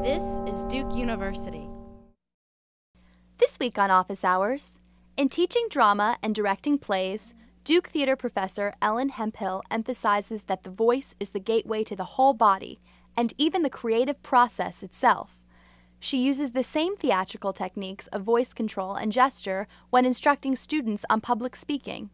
This is Duke University. This week on Office Hours, in teaching drama and directing plays, Duke Theater professor Ellen Hemphill emphasizes that the voice is the gateway to the whole body and even the creative process itself. She uses the same theatrical techniques of voice control and gesture when instructing students on public speaking.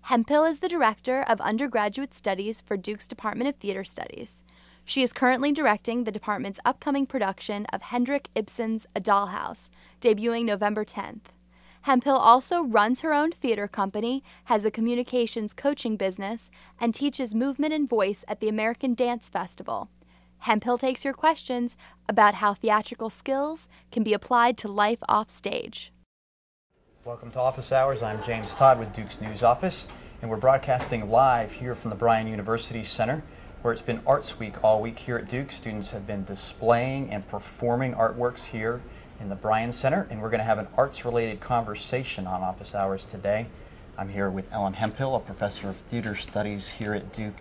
Hemphill is the director of undergraduate studies for Duke's Department of Theater Studies. She is currently directing the department's upcoming production of Henrik Ibsen's A Dollhouse, debuting November 10th. Hemphill also runs her own theater company, has a communications coaching business, and teaches movement and voice at the American Dance Festival. Hemphill takes your questions about how theatrical skills can be applied to life off stage. Welcome to Office Hours. I'm James Todd with Duke's News Office, and we're broadcasting live here from the Bryan University Center, where it's been Arts Week all week here at Duke. Students have been displaying and performing artworks here in the Bryan Center, and we're going to have an arts-related conversation on Office Hours today. I'm here with Ellen Hemphill, a professor of theater studies here at Duke.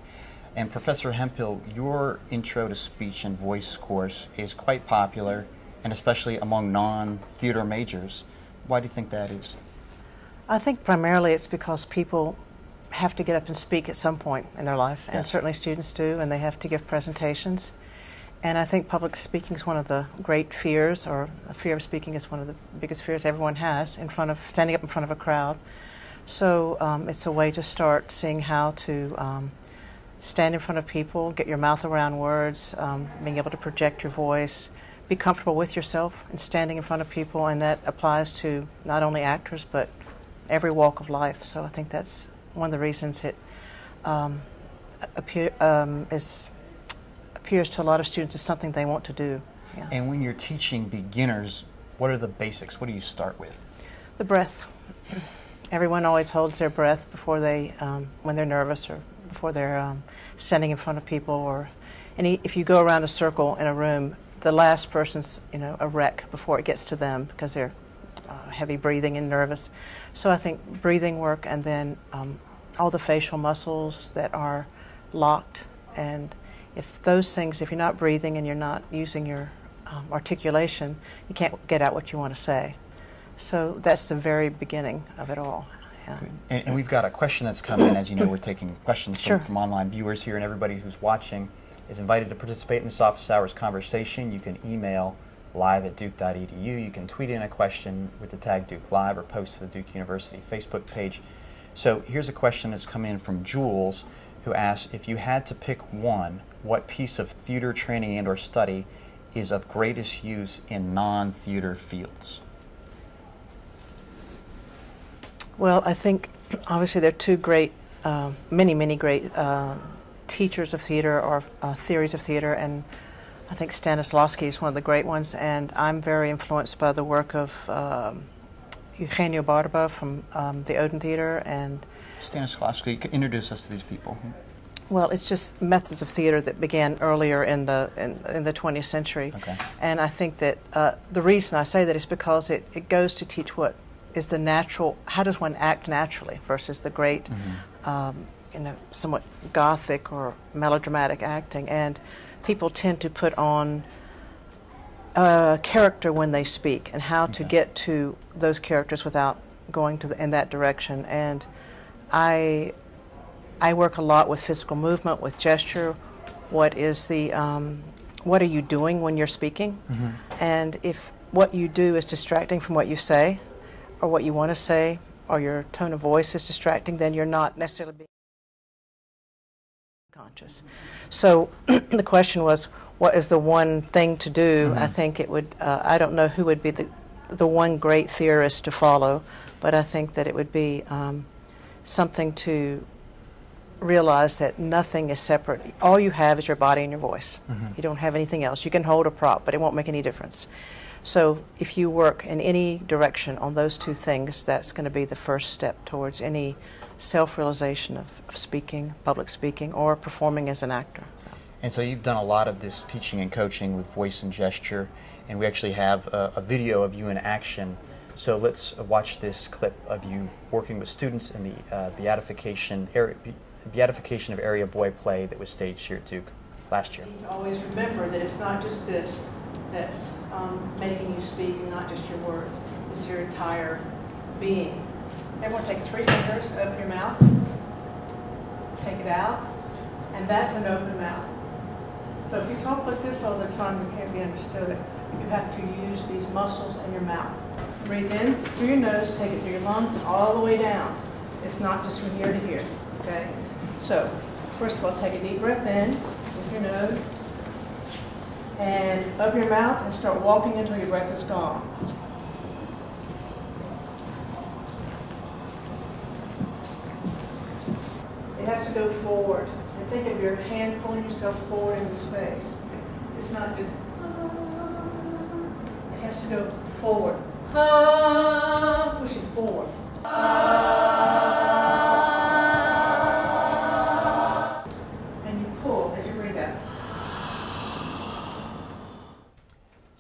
And Professor Hemphill, your Intro to Speech and Voice course is quite popular, and especially among non-theater majors. Why do you think that is? I think primarily it's because people have to get up and speak at some point in their life, and certainly students do, and they have to give presentations. And I think public speaking is one of the great fears, or a fear of speaking is one of the biggest fears everyone has, standing up in front of a crowd. So it's a way to start seeing how to stand in front of people, get your mouth around words, being able to project your voice, be comfortable with yourself and standing in front of people, and that applies to not only actors but every walk of life. So I think that's one of the reasons it appears to a lot of students as something they want to do. Yeah. And when you're teaching beginners, what are the basics? What do you start with? The breath. Everyone always holds their breath before they, when they're nervous or before they're standing in front of people. If you go around a circle in a room, the last person's a wreck before it gets to them because they're heavy breathing and nervous. So I think breathing work, and then all the facial muscles that are locked, and if you're not breathing and you're not using your articulation, you can't get out what you want to say. So that's the very beginning of it all. Yeah. And we've got a question that's come in. As you know, we're taking questions from online viewers here, and everybody who's watching is invited to participate in this Office Hours conversation. You can email live@duke.edu. You can tweet in a question with the tag Duke Live or post to the Duke University Facebook page. So here's a question that's come in from Jules, who asks, if you had to pick one, what piece of theater training and or study is of greatest use in non-theater fields? Well, I think obviously there are two great, many great teachers of theater or theories of theater, and I think Stanislavski is one of the great ones, and I'm very influenced by the work of Eugenio Barba from the Oden Theater. And Stanislavski, introduce us to these people. Well, it's just methods of theater that began earlier in the 20th century. Okay. And I think that the reason I say that is because it goes to teach what is the natural, how does one act naturally versus the great, somewhat gothic or melodramatic acting. And people tend to put on character when they speak, and how to get to those characters without going in that direction. And I work a lot with physical movement, with gesture. What are you doing when you're speaking? And if what you do is distracting from what you say, or what you want to say, or your tone of voice is distracting, then you're not necessarily being conscious. So the question was, what is the one thing to do? I think it would, I don't know who would be the one great theorist to follow, but I think that it would be something to realize that nothing is separate. All you have is your body and your voice. You don't have anything else. You can hold a prop, but it won't make any difference. So if you work in any direction on those two things, that's going to be the first step towards any self-realization of speaking, public speaking, or performing as an actor. And so you've done a lot of this teaching and coaching with voice and gesture, and we actually have a video of you in action. So let's watch this clip of you working with students in the Beatification of Area Boy play that was staged here at Duke last year. Always remember that it's not just this. that's making you speak, and not just your words. It's your entire being. Everyone take 3 fingers, open your mouth, take it out, and that's an open mouth. But if you talk like this all the time, you can't be understood. You have to use these muscles in your mouth. Breathe in through your nose, take it through your lungs, and all the way down. It's not just from here to here, okay? So, first of all, take a deep breath in with your nose, and open your mouth and start walking until your breath is gone. It has to go forward. And think of your hand pulling yourself forward into space. It's not just, it has to go forward. Push it forward. And you pull as you breathe out.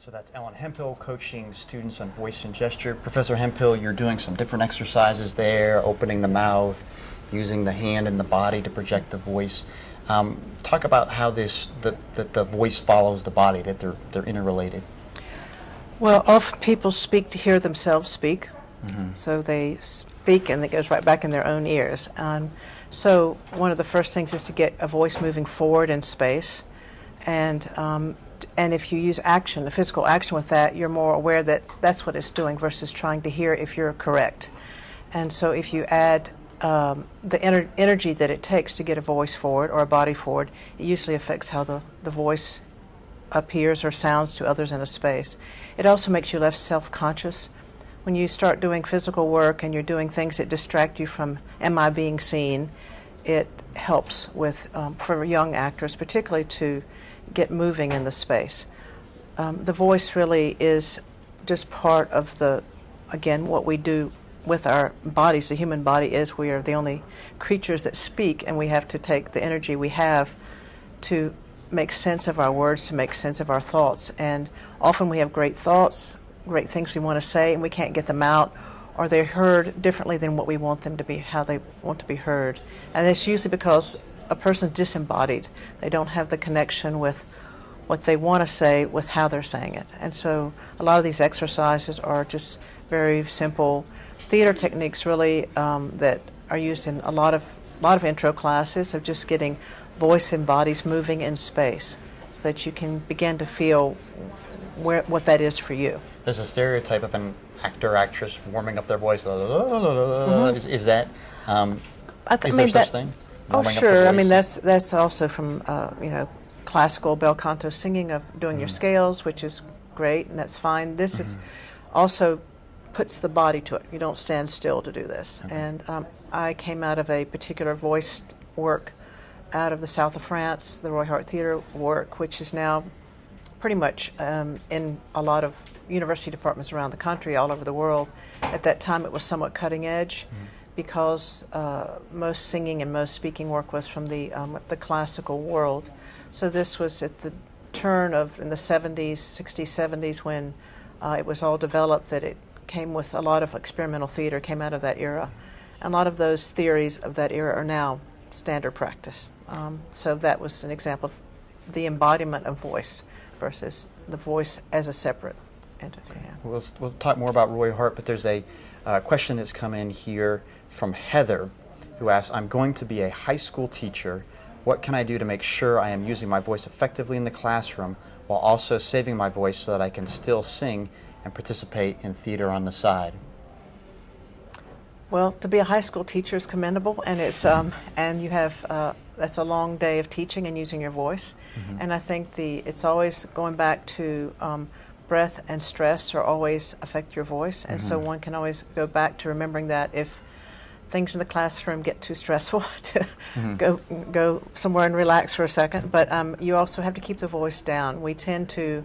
So that's Ellen Hemphill coaching students on voice and gesture. Professor Hemphill, you're doing some different exercises there, opening the mouth, using the hand and the body to project the voice. Talk about how the voice follows the body, that they're interrelated. Well, often people speak to hear themselves speak. So they speak and it goes right back in their own ears. So one of the first things is to get a voice moving forward in space. And if you use action, a physical action with that, you're more aware that that's what it's doing versus trying to hear if you're correct. And so if you add the energy that it takes to get a voice forward or a body forward, it usually affects how the voice appears or sounds to others in a space. It also makes you less self-conscious. When you start doing physical work and you're doing things that distract you from am I being seen, it helps with for young actors particularly to get moving in the space. The voice really is just part of again, what we do with our bodies. The human body is, we are the only creatures that speak, and we have to take the energy we have to make sense of our words, to make sense of our thoughts. And often we have great thoughts, great things we want to say, and we can't get them out, or they're heard differently than what we want them to be, how they want to be heard. And it's usually because a person's disembodied. They don't have the connection with what they want to say with how they're saying it. And so a lot of these exercises are just very simple theater techniques, really, that are used in a lot of intro classes, of just getting voice and bodies moving in space so that you can begin to feel what that is for you. There's a stereotype of an actor, actress warming up their voice. Is that, is there such thing? Oh, sure. I mean, that's also from, classical bel canto singing, of doing your scales, which is great, and that's fine. This is also puts the body to it. You don't stand still to do this. And I came out of a particular voice work out of the south of France, the Roy Hart Theatre work, which is now pretty much in a lot of university departments around the country, all over the world. At that time it was somewhat cutting edge because most singing and most speaking work was from the classical world. So this was at the turn of, in the 70s, 60s, 70s, when it was all developed, that it came with a lot of experimental theater, came out of that era. And a lot of those theories of that era are now standard practice. So that was an example of the embodiment of voice versus the voice as a separate entity. Yeah. We'll talk more about Roy Hart, but there's a question that's come in here from Heather, who asks, I'm going to be a high school teacher. What can I do to make sure I am using my voice effectively in the classroom while also saving my voice so that I can still sing and participate in theater on the side? Well, to be a high school teacher is commendable, and it's and you have that's a long day of teaching and using your voice. And I think it's always going back to breath and stress are always affect your voice, and so one can always go back to remembering that if things in the classroom get too stressful, to go somewhere and relax for a second. But you also have to keep the voice down. We tend to,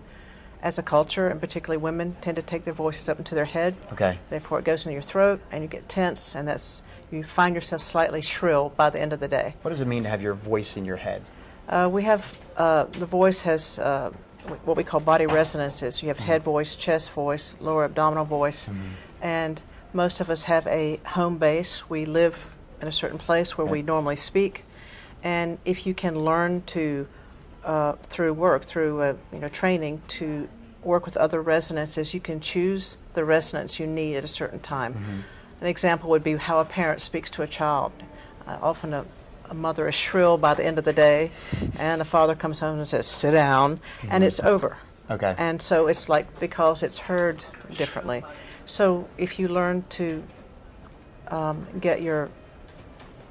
as a culture, and particularly women, tend to take their voices up into their head. Okay. Therefore, it goes into your throat, and you get tense, and you find yourself slightly shrill by the end of the day. What does it mean to have your voice in your head? We have the voice has what we call body resonances. You have head voice, chest voice, lower abdominal voice, and most of us have a home base. We live in a certain place where we normally speak, and if you can learn to through work, through training, to work with other residents is you can choose the resonance you need at a certain time. An example would be how a parent speaks to a child. Often a mother is shrill by the end of the day, and a father comes home and says, "Sit down," and it's over. Okay. And so it's like, because it's heard differently. So if you learn to get your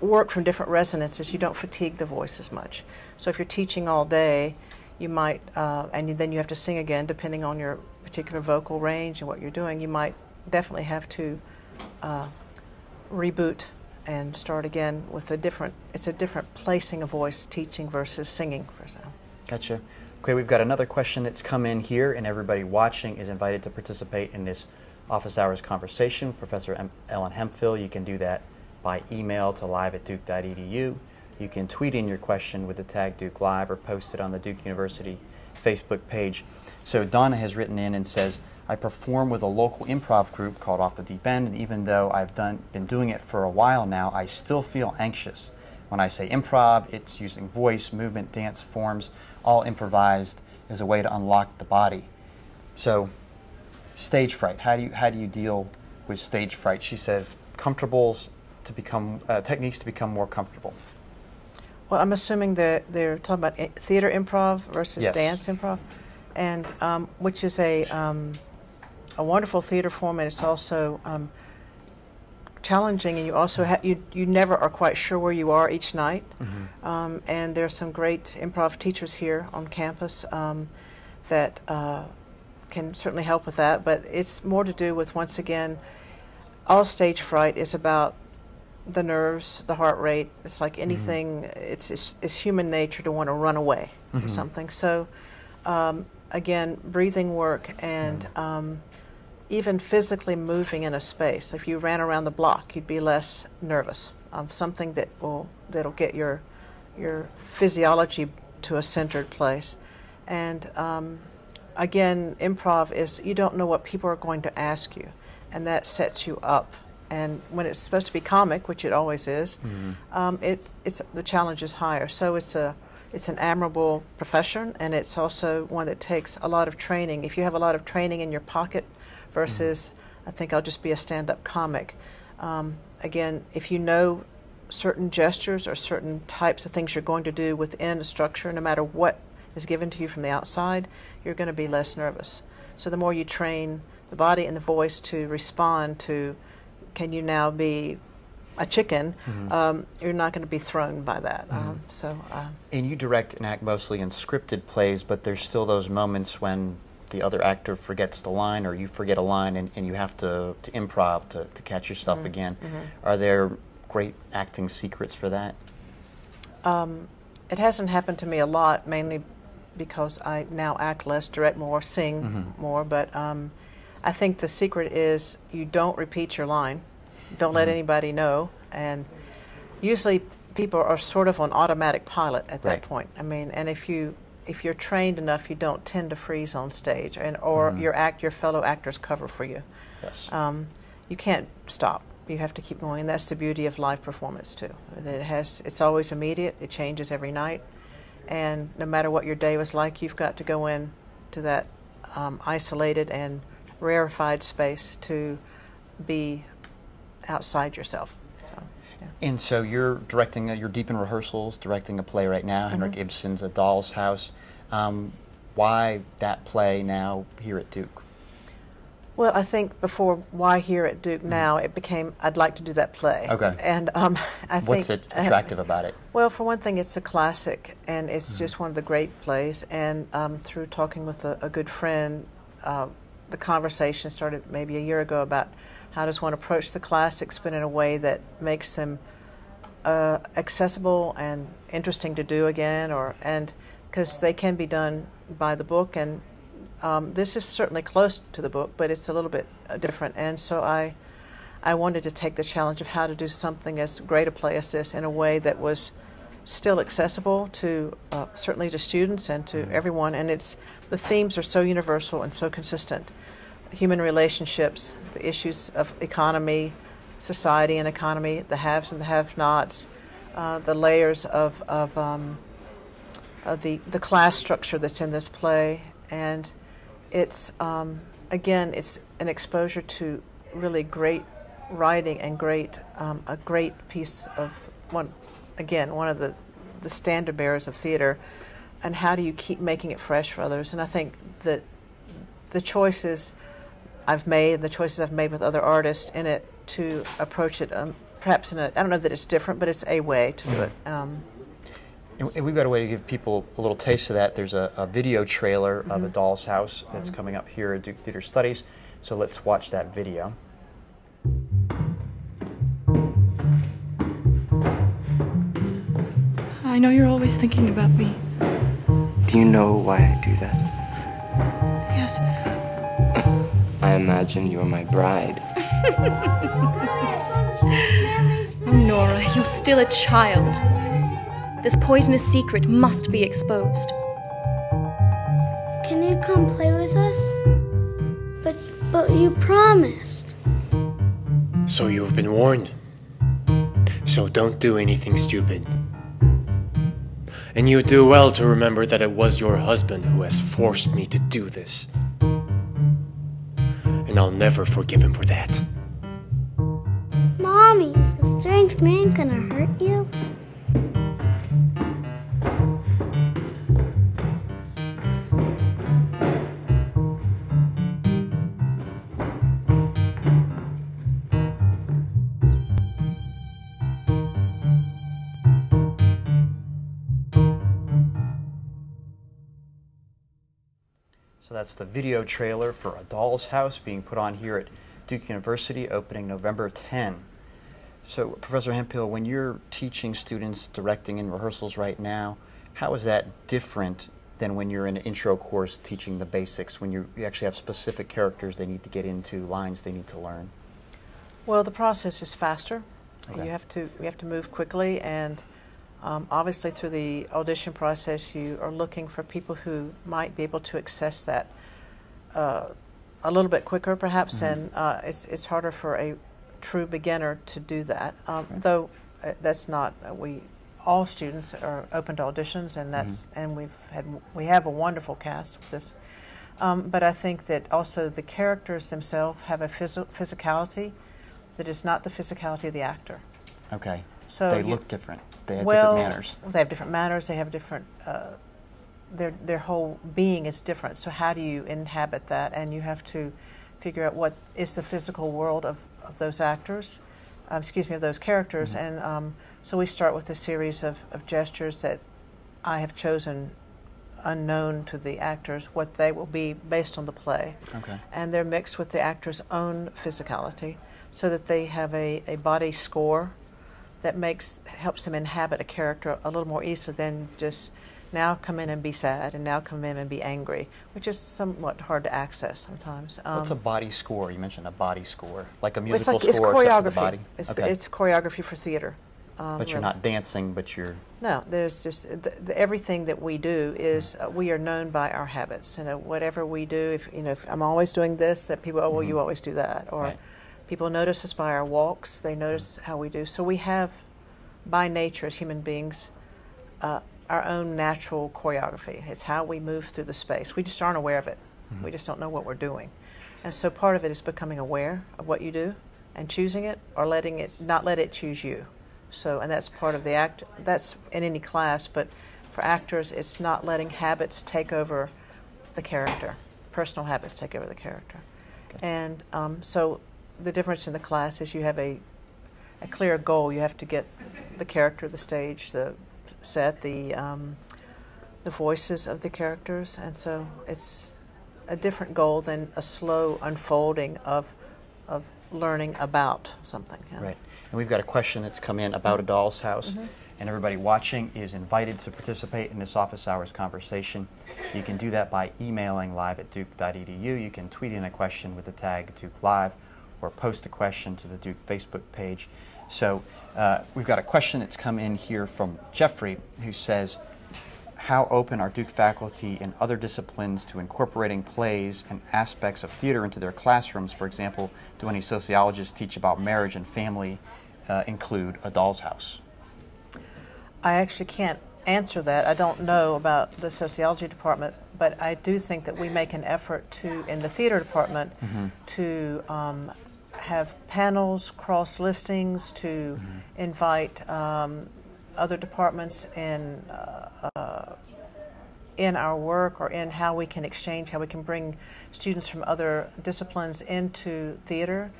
work from different resonances, you don't fatigue the voice as much. So if you're teaching all day, you might, then you have to sing again, depending on your particular vocal range and what you're doing, you might definitely have to reboot and start again with it's a different placing of voice, teaching versus singing, for example. Gotcha. Okay, we've got another question that's come in here, and everybody watching is invited to participate in this office hours conversation with Professor Ellen Hemphill. You can do that by email to live@duke.edu. You can tweet in your question with the tag Duke Live or post it on the Duke University Facebook page. So Donna has written in and says, I perform with a local improv group called Off the Deep End, and even though I've been doing it for a while now, I still feel anxious. When I say improv, it's using voice, movement, dance forms, all improvised as a way to unlock the body. So, stage fright. How do you deal with stage fright? She says techniques to become more comfortable. Well, I'm assuming that they're talking about theater improv versus Yes. dance improv, and which is a wonderful theater form, and it's also challenging, and you also you never are quite sure where you are each night. And there are some great improv teachers here on campus that can certainly help with that, but it's more to do with, once again, all stage fright is about the nerves, the heart rate. It's like anything, it's human nature to want to run away from something. So again, breathing work and even physically moving in a space. If you ran around the block, you'd be less nervous. Something that'll get your physiology to a centered place. And again, improv is, you don't know what people are going to ask you, and that sets you up. And when it's supposed to be comic, which it always is, the challenge is higher. So it's an admirable profession, and it's also one that takes a lot of training. If you have a lot of training in your pocket versus, I think I'll just be a stand-up comic. Again, if you know certain gestures or certain types of things you're going to do within a structure, no matter what is given to you from the outside, you're going to be less nervous. So the more you train the body and the voice to respond to, can you now be a chicken, you're not going to be thrown by that. And you direct and act mostly in scripted plays, but there's still those moments when the other actor forgets the line, or you forget a line, and you have to improv to catch yourself again. Are there great acting secrets for that? It hasn't happened to me a lot, mainly because I now act less, direct more, sing more, but I think the secret is you don't repeat your line. Don't let anybody know. And usually people are sort of on automatic pilot at that point. I mean, and if you're trained enough, you don't tend to freeze on stage, or your fellow actors cover for you. Yes. You can't stop. You have to keep going, and that's the beauty of live performance too. It's always immediate. It changes every night, and no matter what your day was like, you've got to go in to that isolated and rarefied space to be outside yourself. So, yeah. And so you're directing, you're deep in rehearsals, directing a play right now, Henrik Ibsen's A Doll's House. Why that play now here at Duke? Well, I think before why here at Duke now, it became, I'd like to do that play. Okay. And I think... What's attractive about it? Well, for one thing, it's a classic, and it's just one of the great plays. And through talking with a good friend, the conversation started maybe a year ago about how does one approach the classics, but in a way that makes them accessible and interesting to do again, and because they can be done by the book, and this is certainly close to the book, but it's a little bit different. And so I wanted to take the challenge of how to do something as great a play as this in a way that was still accessible to certainly to students and to everyone. And the themes are so universal and so consistent. Human relationships, the issues of economy, society and economy, the haves and the have-nots, the layers of the class structure that's in this play, and it's, again, it's an exposure to really great writing and a great piece of, one of the standard bearers of theater, and how do you keep making it fresh for others. And I think that the choices I've made, the choices I've made with other artists in it to approach it, perhaps I don't know that it's different, but it's a way to do it. And we've got a way to give people a little taste of that. There's a video trailer of A Doll's House that's coming up here at Duke Theater Studies. So let's watch that video. I know you're always thinking about me. Do you know why I do that? Yes. I imagine you're my bride. Oh, Nora, you're still a child. This poisonous secret must be exposed. Can you come play with us? But you promised. So you've been warned. So don't do anything stupid. And you do well to remember that it was your husband who has forced me to do this. And I'll never forgive him for that. Mommy, is the strange man gonna hurt you? So that's the video trailer for A Doll's House being put on here at Duke University, opening November 10. So, Professor Hemphill, when you're teaching students directing in rehearsals right now, how is that different than when you're in an intro course teaching the basics, when you actually have specific characters they need to get into, lines they need to learn? Well, the process is faster. Okay. You have to move quickly, and obviously through the audition process you are looking for people who might be able to access that a little bit quicker perhaps, and it's harder for a true beginner to do that, though that's not, all students are open to auditions, and that's and we have a wonderful cast with this, but I think that also the characters themselves have a physicality that is not the physicality of the actor. Okay. So they look different. They have different manners. They have different manners. They have different. Their whole being is different. So how do you inhabit that? And you have to figure out what is the physical world of those actors. Excuse me, of those characters. And so we start with a series of gestures that I have chosen, unknown to the actors, what they will be based on the play. Okay. And they're mixed with the actor's own physicality, so that they have a body score that helps them inhabit a character a little more easily than just now come in and be sad and now come in and be angry, which is somewhat hard to access sometimes. What's a body score? You mentioned a body score, like a It's musical like, it's score choreography. except for the body. It's choreography for theater. But you're not dancing, but you're... No, there's just, everything that we do is, we are known by our habits. And whatever we do, if I'm always doing this, that people, oh, well, you always do that. Or Right. people notice us by our walks, they notice how we do. So we have, by nature as human beings, our own natural choreography. It's how we move through the space. We just aren't aware of it. We just don't know what we're doing. And so part of it is becoming aware of what you do and choosing it, or not let it choose you. So, and that's part of the act, that's in any class, but for actors, it's not letting habits take over the character. Personal habits take over the character. Okay. And so the difference in the class is you have a clear goal. You have to get the character, the stage, the set, the voices of the characters, and so it's a different goal than a slow unfolding of learning about something. Yeah. Right. And we've got a question that's come in about A Doll's House, and everybody watching is invited to participate in this office hours conversation. You can do that by emailing live@duke.edu. You can tweet in a question with the tag Duke Live, or post a question to the Duke Facebook page. So we've got a question that's come in here from Jeffrey, who says, how open are Duke faculty in other disciplines to incorporating plays and aspects of theater into their classrooms? For example, do any sociologists teach about marriage and family include A Doll's House? I actually can't answer that. I don't know about the sociology department but I do think that we make an effort to, in the theater department, to have panels, cross listings, to invite other departments in our work, or in how we can exchange, how we can bring students from other disciplines into theater,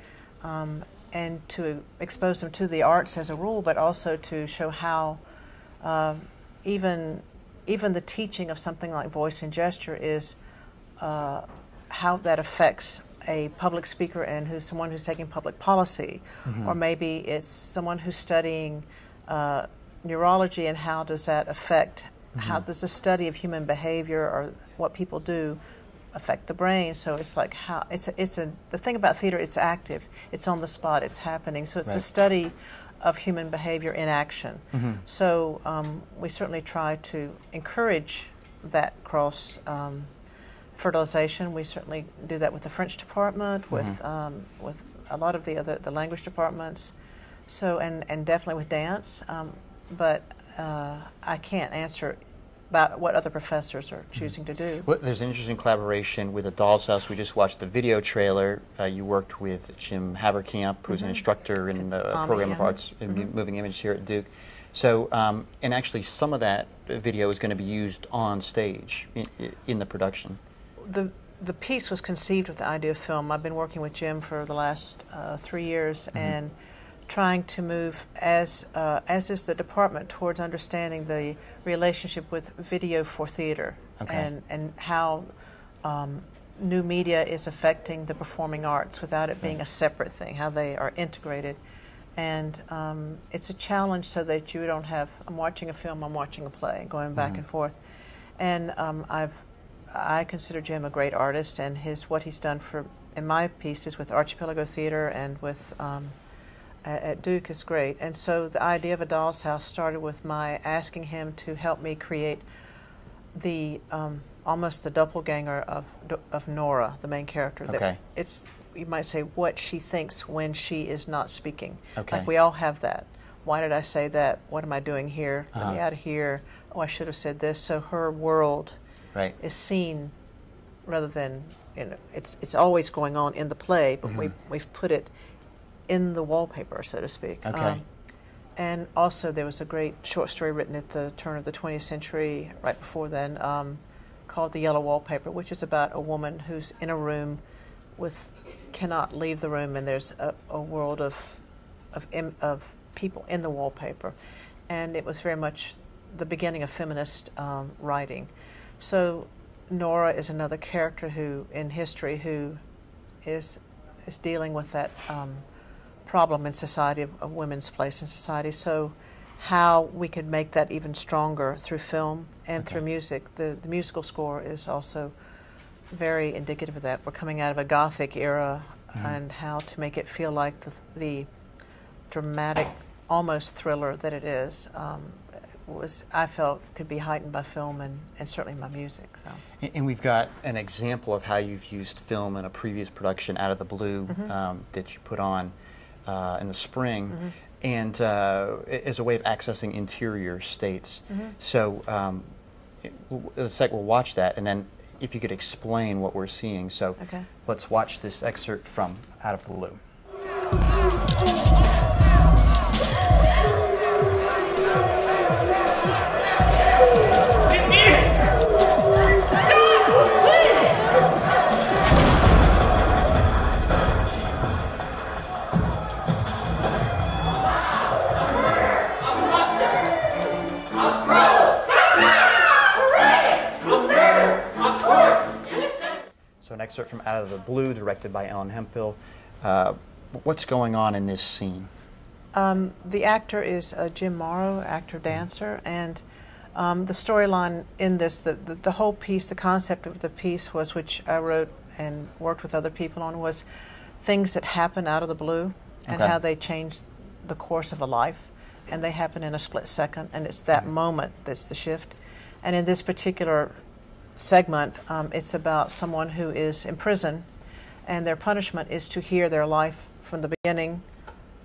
and to expose them to the arts as a rule, but also to show how even the teaching of something like voice and gesture is how that affects a public speaker and someone who's taking public policy, or maybe it's someone who's studying neurology, and how does that affect, how does the study of human behavior or what people do affect the brain. So it's like how the thing about theater, it's active, it's on the spot, it's happening. So it's a study of human behavior in action. So we certainly try to encourage that cross fertilization. We certainly do that with the French department, with a lot of the language departments. So and definitely with dance. But I can't answer about what other professors are choosing to do. Well, there's an interesting collaboration with A Doll's House. We just watched the video trailer. You worked with Jim Haberkamp, who's an instructor in the program of arts in moving image here at Duke. So, and actually some of that video is going to be used on stage in the production. The piece was conceived with the idea of film. I've been working with Jim for the last 3 years, and trying to move, as is the department, towards understanding the relationship with video for theater, and how new media is affecting the performing arts without it being a separate thing, how they are integrated. And it's a challenge, so that you don't have, I'm watching a film, I'm watching a play, going back and forth. And I consider Jim a great artist, and what he's done in my pieces with Archipelago Theater and with at Duke is great. And so the idea of A Doll's House started with my asking him to help me create the almost the doppelganger of Nora, the main character. That it's, you might say, what she thinks when she is not speaking. Like we all have that. Why did I say that? What am I doing here? Get me out of here. Oh, I should have said this. So her world is seen, rather than, you know, it's always going on in the play, but we've put it in the wallpaper, so to speak. And also there was a great short story written at the turn of the 20th century, right before then, called The Yellow Wallpaper, which is about a woman who's in a room cannot leave the room, and there's a world of people in the wallpaper. And it was very much the beginning of feminist writing. So Nora is another character in history who is dealing with that problem in society, of women's place in society. So how we could make that even stronger through film and through music. The musical score is also very indicative of that. We're coming out of a Gothic era, and how to make it feel like the dramatic, almost thriller that it is, I felt could be heightened by film and certainly my music. So. And we've got an example of how you've used film in a previous production, Out of the Blue, that you put on in the spring, and as a way of accessing interior states. So we'll watch that, and then if you could explain what we're seeing. So let's watch this excerpt from Out of the Blue. So an excerpt from Out of the Blue, directed by Hemphill. What's going on in this scene? The actor is Jim Morrow, actor-dancer, and the storyline in this, the whole piece, the concept of the piece was, which I wrote and worked with other people on, was things that happen out of the blue, and how they change the course of a life, and they happen in a split second, and it's that moment that's the shift. And in this particular segment, it's about someone who is in prison, and their punishment is to hear their life from the beginning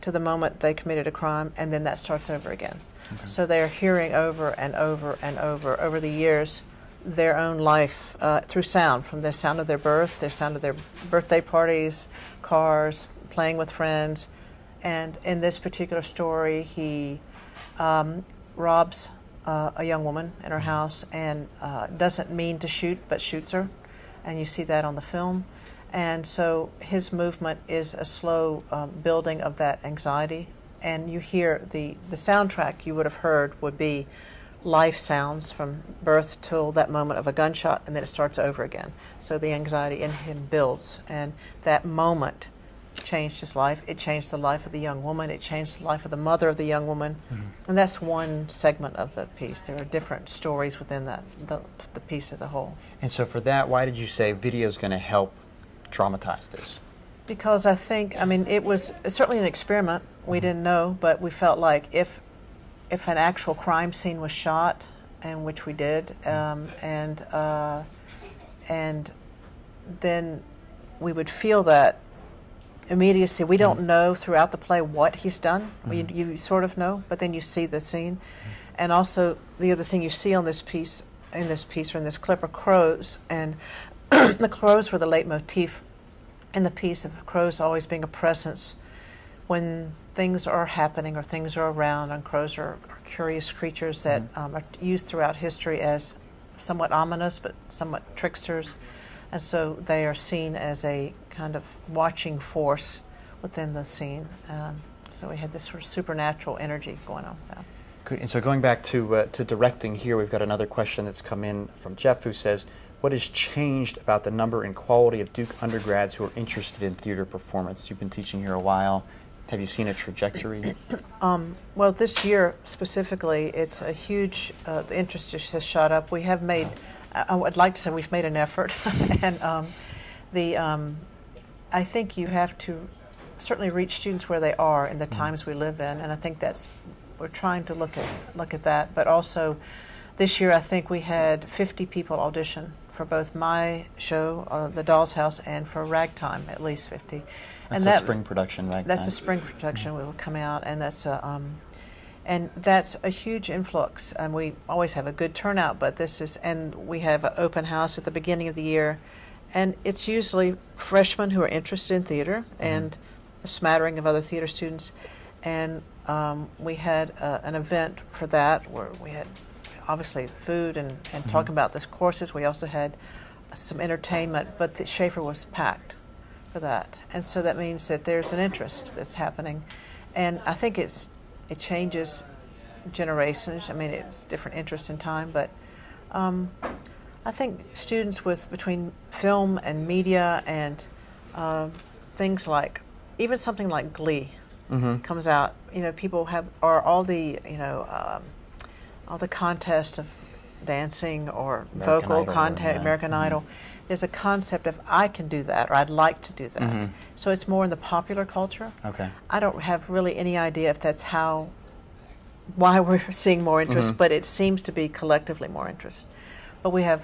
to the moment they committed a crime, and then that starts over again. So they're hearing over and over and over the years their own life through sound, from the sound of their birth, their sound of their birthday parties, cars, playing with friends. And in this particular story, he robs a young woman in her house and doesn't mean to shoot, but shoots her. And you see that on the film. And so his movement is a slow building of that anxiety. And you hear the soundtrack you would have heard would be life sounds from birth till that moment of a gunshot, and then it starts over again. So the anxiety in him builds. And that moment changed his life. It changed the life of the young woman. It changed the life of the mother of the young woman. Mm-hmm. And that's one segment of the piece. There are different stories within that, the piece as a whole. And so for that, why did you say video is going to help dramatize this? Because I think, I mean, it was certainly an experiment. We didn't know, but we felt like if an actual crime scene was shot, and which we did, and then we would feel that immediacy. We don't know throughout the play what he's done. You sort of know, but then you see the scene. And also, the other thing you see on this piece, or in this clip, are crows. And the crows were the leitmotif in the piece, of crows always being a presence when things are happening or things are around. And crows are curious creatures that are used throughout history as somewhat ominous, but somewhat tricksters. And so they are seen as a kind of watching force within the scene. So we had this sort of supernatural energy going on. Yeah. Good. And so going back to directing here, we've got another question that's come in from Jeff, who says, what has changed about the number and quality of Duke undergrads who are interested in theater performance? You've been teaching here a while. Have you seen a trajectory? Well, this year specifically, it's a huge, the interest just has shot up. We have made, I would like to say we've made an effort. And I think you have to certainly reach students where they are in the times we live in. And I think we're trying to look at that. But also this year, I think we had 50 people audition for both my show, The Doll's House, and for Ragtime, at least 50. That's a spring production, Ragtime. That's a spring production. We will come out, and that's a huge influx. And we always have a good turnout, but and we have an open house at the beginning of the year, and it's usually freshmen who are interested in theater and a smattering of other theater students. And we had an event for that where we had obviously food and talking about the courses. We also had some entertainment, but the Schaefer was packed for that. And so that means that there's an interest that's happening. And I think it changes generations. I mean, it's different interests in time, but I think students between film and media and things like, even something like Glee comes out, people or all the contest of dancing or vocal contest, American Idol. There's a concept of I can do that, or I'd like to do that. So it's more in the popular culture. Okay. I don't have really any idea if that's why we're seeing more interest, but it seems to be collectively more interest. But we have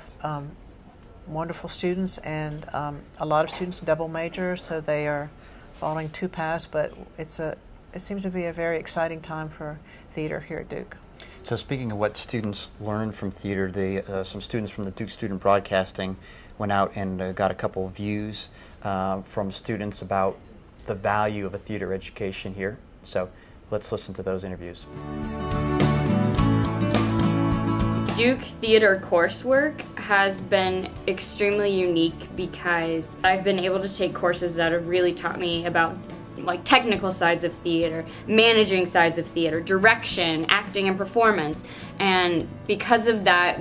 wonderful students, and a lot of students double major, so they are following 2 paths. But it seems to be a very exciting time for theater here at Duke. So speaking of what students learn from theater, some students from the Duke Student Broadcasting went out and got a couple of views from students about the value of a theater education here. So let's listen to those interviews. Duke theater coursework has been extremely unique because I've been able to take courses that have really taught me about like technical sides of theater, managing sides of theater, direction, acting and performance. And because of that,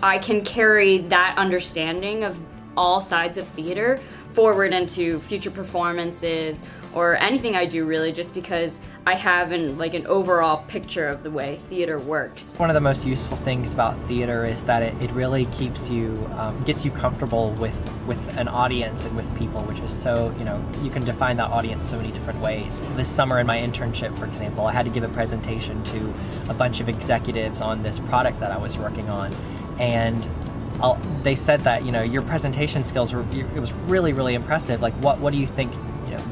I can carry that understanding of all sides of theater forward into future performances or anything I do, really, just because I have an overall picture of the way theater works. One of the most useful things about theater is that it really keeps you, gets you comfortable with an audience and with people, which is so, you can define that audience so many different ways. This summer in my internship, for example, I had to give a presentation to a bunch of executives on this product that I was working on, and they said that, your presentation skills it was really, really impressive. Like, what do you think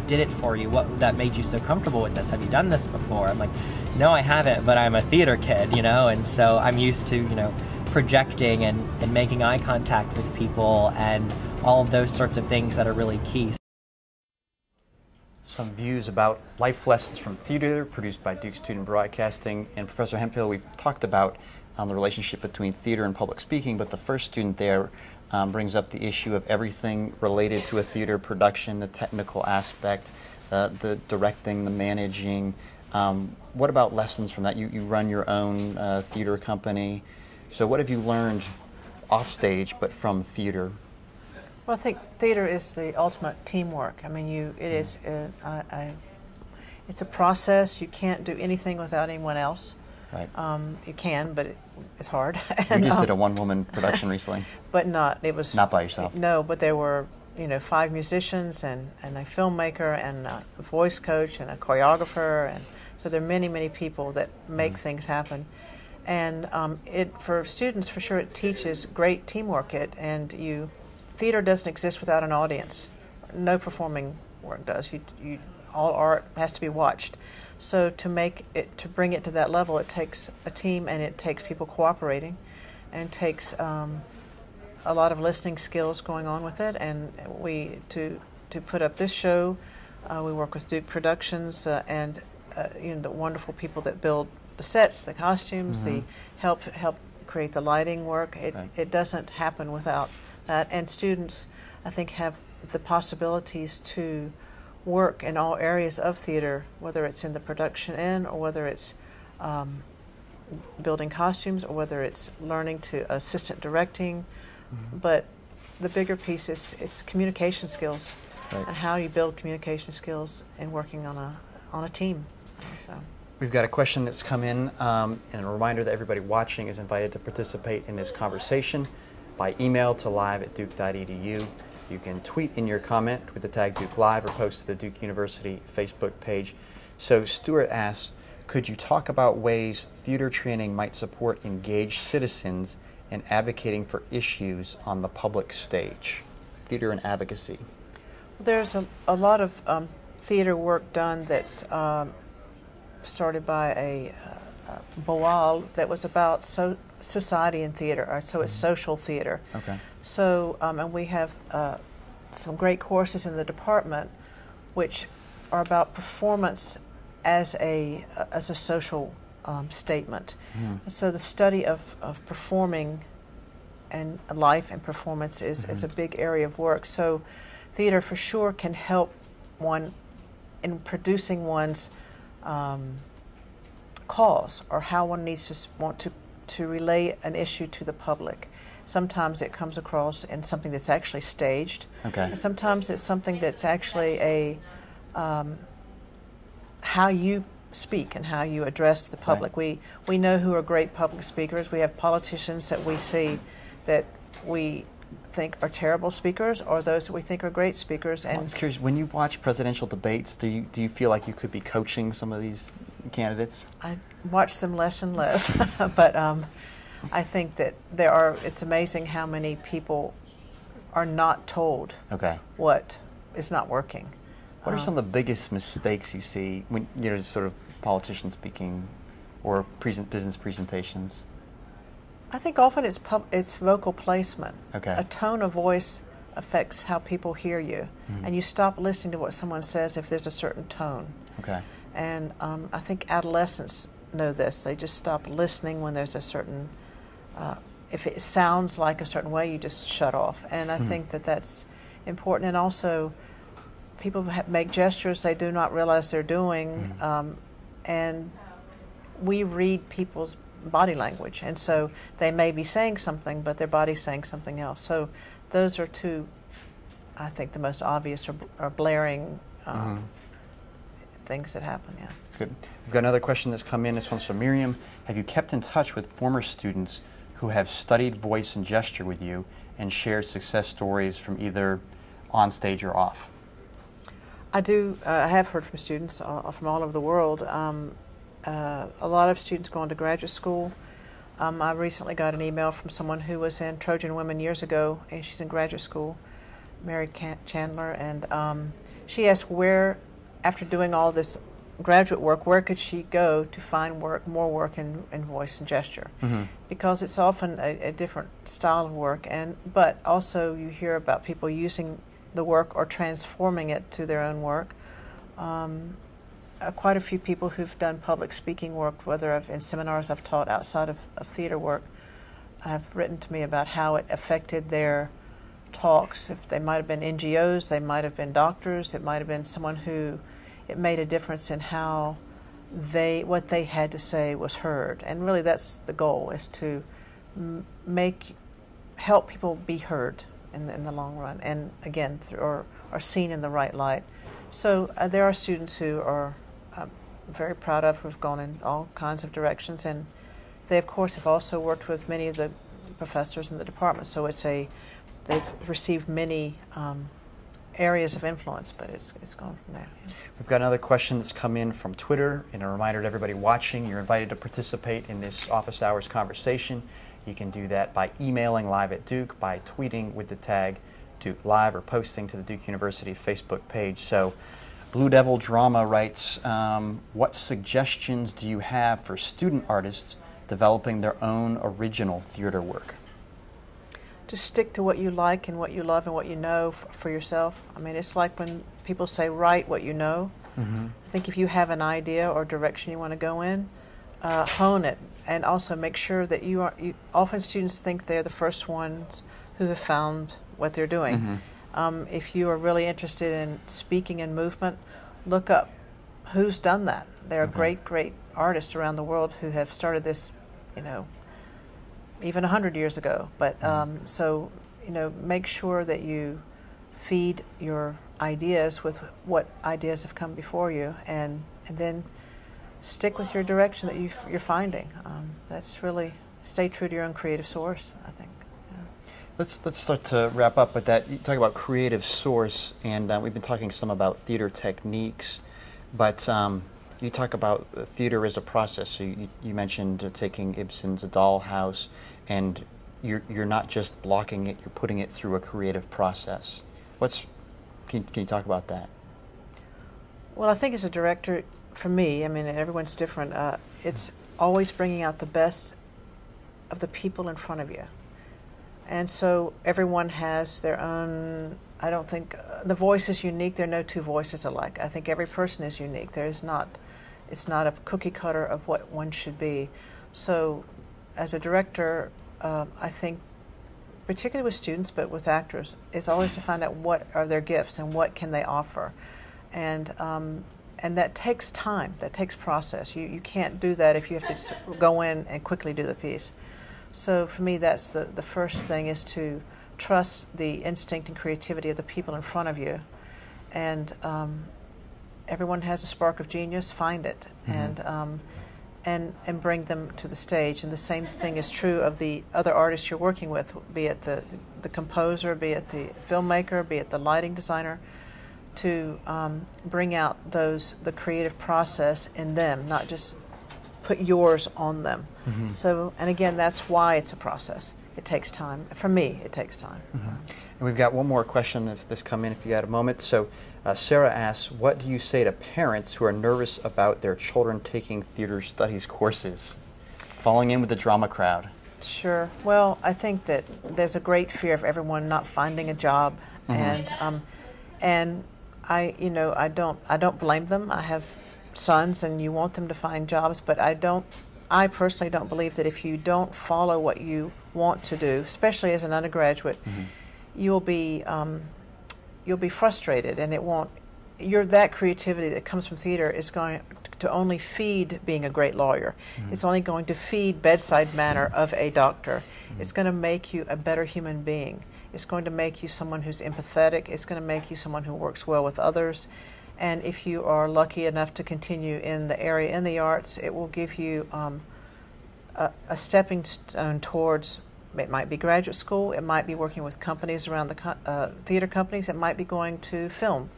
did it for you? What that made you so comfortable with this? Have you done this before? I'm like, no, I haven't, but I'm a theater kid, and so I'm used to, projecting and making eye contact with people and all of those sorts of things that are really key. Some views about life lessons from theater produced by Duke Student Broadcasting. And Professor Hemphill, we've talked about the relationship between theater and public speaking, but the first student there brings up the issue of everything related to a theater production, the technical aspect, the directing, the managing. What about lessons from that? You run your own theater company. So what have you learned off stage but from theater? Well, I think theater is the ultimate teamwork. I mean, it's a process. You can't do anything without anyone else. Right. You can, but it's hard. You just did a one-woman production recently. But it was not by yourself. No, but there were 5 musicians and a filmmaker and a voice coach and a choreographer, and so there are many people that make things happen. And for students, for sure, it teaches great teamwork. Theater doesn't exist without an audience. No performing work does. All art has to be watched. So to bring it to that level, it takes a team, and it takes people cooperating, and it takes a lot of listening skills going on with it. And to put up this show, we work with Duke Productions and the wonderful people that build the sets, the costumes, the help create the lighting work. It doesn't happen without that. And students, I think, have the possibilities to work in all areas of theater, whether it's in the production end, or whether it's building costumes, or whether it's learning to assistant directing. But the bigger piece is communication skills, and how you build communication skills and working on a team. So. We've got a question that's come in, and a reminder that everybody watching is invited to participate in this conversation by email to live@duke.edu. You can tweet in your comment with the tag Duke Live, or post to the Duke University Facebook page. So Stuart asks, could you talk about ways theater training might support engaged citizens in advocating for issues on the public stage? Theater and advocacy. There's a lot of theater work done that's started by a Boal that was about society and theater, or so it's social theater. Okay. So, and we have some great courses in the department which are about performance as a social statement. So the study of performing and life and performance is a big area of work. So theater for sure can help one in producing one's cause, or how one needs to want to relay an issue to the public. Sometimes it comes across in something that's actually staged. Okay. Sometimes it's something that's actually how you speak and how you address the public. Right. We know who are great public speakers. We have politicians that we see that we think are terrible speakers, or those that we think are great speakers. And I was curious, when you watch presidential debates, do you feel like you could be coaching some of these candidates? I watch them less and less, but I think that it's amazing how many people are not told what is not working. What are some of the biggest mistakes you see when, sort of politicians speaking, or business presentations? I think often it's vocal placement. Okay. A tone of voice affects how people hear you, and you stop listening to what someone says if there's a certain tone. Okay. And I think adolescents know this. They just stop listening when there's a certain, if it sounds like a certain way, you just shut off. And I think that that's important. And also, people make gestures they do not realize they're doing, and we read people's body language, and so they may be saying something, but their body's saying something else. So those are two, I think, the most obvious or blaring things that happen. Yeah. Good. We've got another question that's come in. This one's from Miriam. Have you kept in touch with former students who have studied voice and gesture with you and shared success stories from either on stage or off? I do. I have heard from students from all over the world. A lot of students go on to graduate school. I recently got an email from someone who was in Trojan Women years ago, and she's in graduate school, Mary Chandler, and she asked where, after doing all this graduate work, where could she go to find work, more work in voice and gesture? Because it's often a different style of work, but also you hear about people using the work or transforming it to their own work. Quite a few people who've done public speaking work, whether in seminars I've taught outside of theater work, have written to me about how it affected their talks. If they might have been NGOs, they might have been doctors, it might have been someone who it made a difference in how what they had to say was heard. And really that's the goal, is to help people be heard in the long run, and again, are seen in the right light. So there are students who are very proud of, who've gone in all kinds of directions, and they of course have also worked with many of the professors in the department, so they've received many areas of influence, but it's gone from there. We've got another question that's come in from Twitter, and a reminder to everybody watching, you're invited to participate in this office hours conversation. You can do that by emailing live at Duke, by tweeting with the tag Duke Live, or posting to the Duke University Facebook page. So Blue Devil Drama writes, what suggestions do you have for student artists developing their own original theater work? Just stick to what you like and what you love and what you know for yourself. I mean, it's like when people say write what you know. I think if you have an idea or direction you want to go in, hone it, and also make sure that often students think they're the first ones who have found what they're doing. If you are really interested in speaking and movement, look up who's done that. There are great artists around the world who have started this, even 100 years ago. But so, make sure that you feed your ideas with what ideas have come before you, and then stick with your direction that you're finding. That's really, stay true to your own creative source, I think. Let's start to wrap up with that. You talk about creative source, and we've been talking some about theater techniques, but you talk about theater as a process. So you mentioned taking Ibsen's A Dollhouse, and you're not just blocking it, you're putting it through a creative process. Can you talk about that? Well, I think as a director, for me, I mean, everyone's different, it's always bringing out the best of the people in front of you. And so everyone has their own, I don't think, the voice is unique. There are no two voices alike. I think every person is unique. It's not a cookie cutter of what one should be. So as a director, I think, particularly with students, but with actors, is always to find out what are their gifts and what can they offer. And that takes time, that takes process. You can't do that if you have to go in and quickly do the piece. So for me, that's the first thing, is to trust the instinct and creativity of the people in front of you. And everyone has a spark of genius, find it, and bring them to the stage. And the same thing is true of the other artists you're working with, be it the composer, be it the filmmaker, be it the lighting designer, to bring out the creative process in them, not just put yours on them. So, and again, that's why it's a process. It takes time. For me, it takes time. And we've got one more question that's come in, if you got a moment. So Sarah asks, what do you say to parents who are nervous about their children taking theater studies courses, falling in with the drama crowd? Sure. Well, I think that there's a great fear of everyone not finding a job, and I don't blame them. I have sons, and you want them to find jobs, but I personally don't believe that if you don't follow what you want to do, especially as an undergraduate, you'll be frustrated, and that creativity that comes from theater is going to only feed being a great lawyer. It's only going to feed bedside manner of a doctor. It's going to make you a better human being. It's going to make you someone who's empathetic. It's going to make you someone who works well with others. And if you are lucky enough to continue in the area in the arts, it will give you a stepping stone towards, it might be graduate school, it might be working with companies around the theater companies, it might be going to film.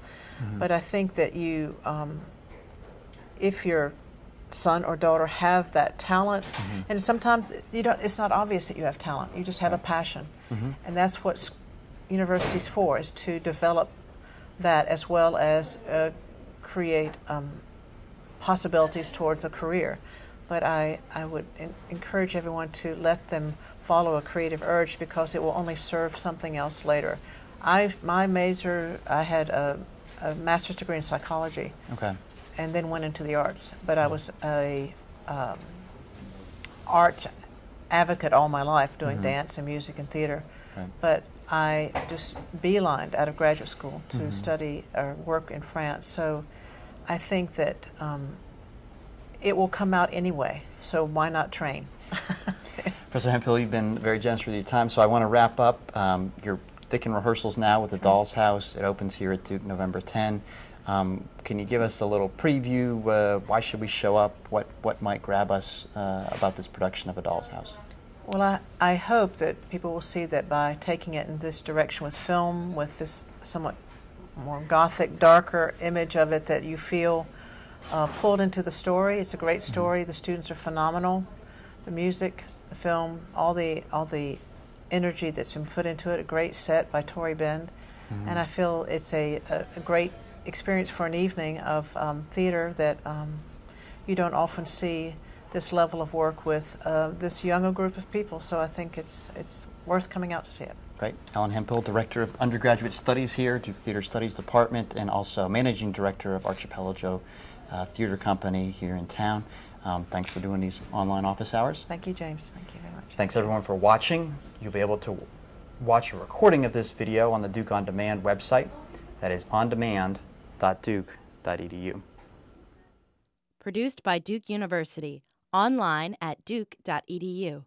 But I think that if your son or daughter have that talent, and sometimes it's not obvious that you have talent, you just have a passion. And that's what university's for, is to develop that, as well as create possibilities towards a career. But I would encourage everyone to let them follow a creative urge, because it will only serve something else later. My major, I had a master's degree in psychology. Okay. And then went into the arts. But I was a arts advocate all my life, doing dance and music and theater. Right. But I just beelined out of graduate school to study or work in France. So I think that it will come out anyway, so why not train? Professor Hemphill, you've been very generous with your time, so I want to wrap up. You're thick in rehearsals now with the Doll's House. It opens here at Duke November 10. Can you give us a little preview? Why should we show up? What might grab us about this production of A Doll's House? Well, I hope that people will see that by taking it in this direction with film, with this somewhat more gothic, darker image of it, that you feel pulled into the story. It's a great story. The students are phenomenal. The music, the film, all the energy that's been put into it. A great set by Tori Bend, and I feel it's a great experience for an evening of theater that you don't often see this level of work with this younger group of people. So I think it's worth coming out to see it. Great. Ellen Hemphill, Director of Undergraduate Studies here, Duke Theater Studies Department, and also Managing Director of Archipelago Theater Company here in town. Thanks for doing these online office hours. Thank you, James. Thank you very much. Thanks everyone for watching. You'll be able to watch a recording of this video on the Duke On Demand website. That is ondemand.duke.edu. Produced by Duke University, online at duke.edu.